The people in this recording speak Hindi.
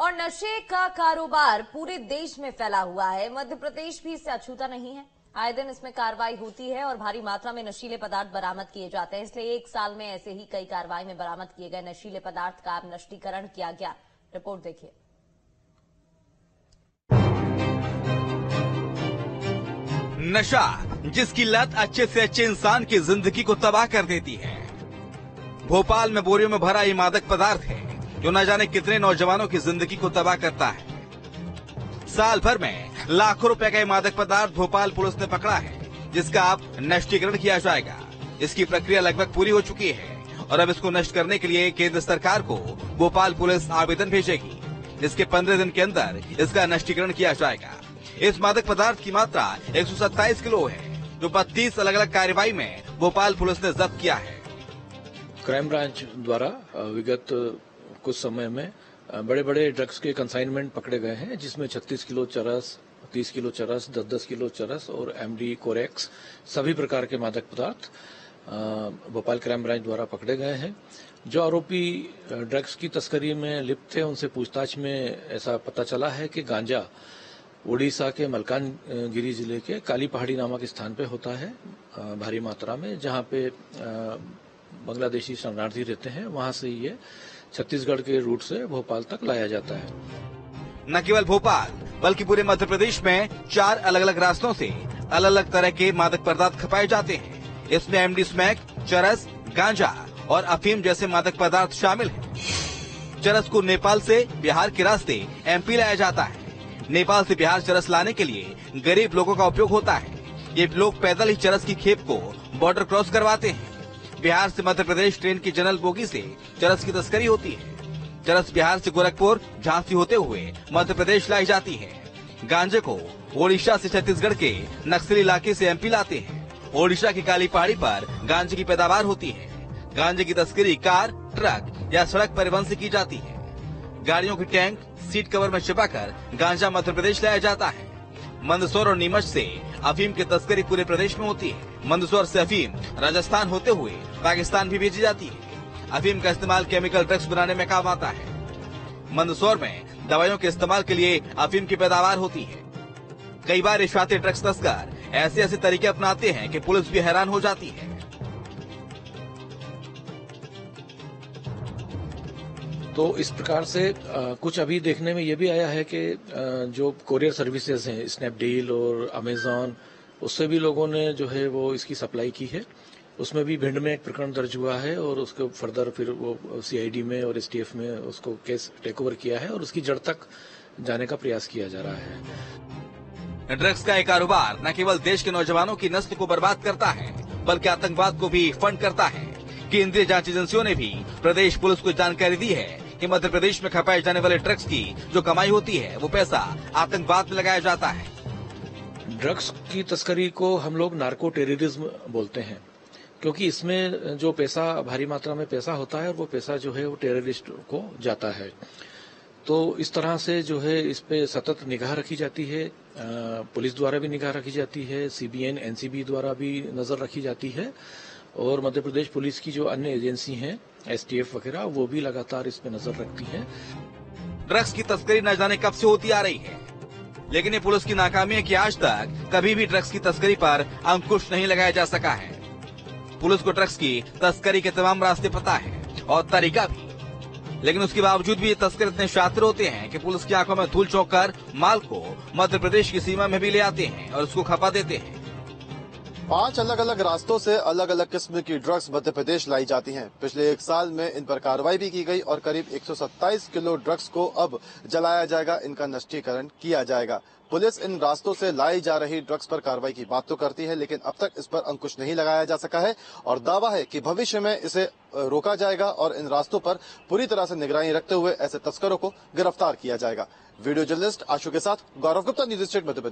और नशे का कारोबार पूरे देश में फैला हुआ है। मध्य प्रदेश भी इससे अछूता नहीं है। आए दिन इसमें कार्रवाई होती है और भारी मात्रा में नशीले पदार्थ बरामद किए जाते हैं। इसलिए एक साल में ऐसे ही कई कार्रवाई में बरामद किए गए नशीले पदार्थ का अब नष्टीकरण किया गया। रिपोर्ट देखिए। नशा जिसकी लत अच्छे से अच्छे इंसान की जिंदगी को तबाह कर देती है। भोपाल में बोरियों में भरा ये मादक पदार्थ है जो न जाने कितने नौजवानों की जिंदगी को तबाह करता है। साल भर में लाखों रुपए का ये मादक पदार्थ भोपाल पुलिस ने पकड़ा है, जिसका अब नष्टीकरण किया जाएगा। इसकी प्रक्रिया लगभग पूरी हो चुकी है और अब इसको नष्ट करने के लिए केंद्र सरकार को भोपाल पुलिस आवेदन भेजेगी, जिसके 15 दिन के अंदर इसका नष्टीकरण किया जाएगा। इस मादक पदार्थ की मात्रा 127 किलो है, जो 32 अलग अलग कार्रवाई में भोपाल पुलिस ने जब्त किया है। क्राइम ब्रांच द्वारा विगत कुछ समय में बड़े बड़े ड्रग्स के कंसाइनमेंट पकड़े गए हैं, जिसमें 36 किलो चरस, 30 किलो चरस, 10-10 किलो चरस और एमडी कोरेक्स सभी प्रकार के मादक पदार्थ भोपाल क्राइम ब्रांच द्वारा पकड़े गए हैं। जो आरोपी ड्रग्स की तस्करी में लिप्त थे, उनसे पूछताछ में ऐसा पता चला है कि गांजा ओडिशा के मलकानगिरी जिले के काली पहाड़ी नामक स्थान पे होता है भारी मात्रा में, जहां पे बांग्लादेशी शरणार्थी रहते हैं। वहां से ये छत्तीसगढ़ के रूट से भोपाल तक लाया जाता है। न केवल भोपाल बल्कि पूरे मध्य प्रदेश में 4 अलग अलग रास्तों से अलग अलग तरह के मादक पदार्थ खपाए जाते हैं। इसमें एमडी स्मैक, चरस, गांजा और अफीम जैसे मादक पदार्थ शामिल हैं। चरस को नेपाल से बिहार के रास्ते एमपी लाया जाता है। नेपाल से बिहार चरस लाने के लिए गरीब लोगों का उपयोग होता है। ये लोग पैदल ही चरस की खेप को बॉर्डर क्रॉस करवाते हैं। बिहार से मध्य प्रदेश ट्रेन की जनरल बोगी से चरस की तस्करी होती है। चरस बिहार से गोरखपुर, झांसी होते हुए मध्य प्रदेश लाई जाती है। गांजे को ओडिशा से छत्तीसगढ़ के नक्सली इलाके से एमपी लाते हैं। ओडिशा की काली पहाड़ी पर गांजे की पैदावार होती है। गांजे की तस्करी कार, ट्रक या सड़क परिवहन से की जाती है। गाड़ियों की टैंक, सीट कवर में छिपाकर गांजा मध्य प्रदेश लाया जाता है। मंदसौर और नीमच से अफीम की तस्करी पूरे प्रदेश में होती है। मंदसौर से अफीम राजस्थान होते हुए पाकिस्तान भी भेजी जाती है। अफीम का इस्तेमाल केमिकल ड्रग्स बनाने में काम आता है। मंदसौर में दवाइयों के इस्तेमाल के लिए अफीम की पैदावार होती है। कई बार रिश्वती ड्रग्स तस्कर ऐसे ऐसे तरीके अपनाते हैं कि पुलिस भी हैरान हो जाती है। तो इस प्रकार से कुछ अभी देखने में ये भी आया है कि जो कोरियर सर्विसेज हैं, स्नैपडील और अमेजॉन, उससे भी लोगों ने जो है वो इसकी सप्लाई की है। उसमें भी भिंड में एक प्रकरण दर्ज हुआ है और उसको फर्दर फिर वो सीआईडी में और एसटीएफ में उसको केस टेक ओवर किया है और उसकी जड़ तक जाने का प्रयास किया जा रहा है। ड्रग्स का एक कारोबार न केवल देश के नौजवानों की नस्ल को बर्बाद करता है, बल्कि आतंकवाद को भी फंड करता है। केंद्रीय जांच एजेंसियों ने भी प्रदेश पुलिस को जानकारी दी है कि मध्य प्रदेश में खपाए जाने वाले ड्रग्स की जो कमाई होती है, वो पैसा आतंकवाद में लगाया जाता है। ड्रग्स की तस्करी को हम लोग नार्को टेररिज्म बोलते हैं, क्योंकि इसमें जो पैसा भारी मात्रा में पैसा होता है और वो पैसा जो है वो टेररिस्ट को जाता है। तो इस तरह से जो है इस पे सतत निगाह रखी जाती है। पुलिस द्वारा भी निगाह रखी जाती है, सीबीएन, एनसीबी द्वारा भी नजर रखी जाती है और मध्य प्रदेश पुलिस की जो अन्य एजेंसी हैं, एसटीएफ वगैरह, वो भी लगातार इस पे नजर रखती हैं। ड्रग्स की तस्करी न जाने कब से होती आ रही है, लेकिन ये पुलिस की नाकामी है कि आज तक कभी भी ड्रग्स की तस्करी पर अंकुश नहीं लगाया जा सका है। पुलिस को ड्रग्स की तस्करी के तमाम रास्ते पता है और तरीका भी, लेकिन उसके बावजूद भी ये तस्कर इतने शातिर होते हैं कि पुलिस की आंखों में धूल झोंक कर माल को मध्य प्रदेश की सीमा में भी ले आते हैं और उसको खपा देते हैं। 5 अलग अलग रास्तों से अलग अलग किस्म की ड्रग्स मध्य प्रदेश लाई जाती हैं। पिछले 1 साल में इन पर कार्रवाई भी की गई और करीब 127 किलो ड्रग्स को अब जलाया जाएगा, इनका नष्टीकरण किया जाएगा। पुलिस इन रास्तों से लाई जा रही ड्रग्स पर कार्रवाई की बात तो करती है, लेकिन अब तक इस पर अंकुश नहीं लगाया जा सका है और दावा है कि भविष्य में इसे रोका जाएगा और इन रास्तों पर पूरी तरह से निगरानी रखते हुए ऐसे तस्करों को गिरफ्तार किया जाएगा। वीडियो जर्नलिस्ट आशु के साथ गौरव गुप्ता, न्यूज स्टेट मध्य प्रदेश।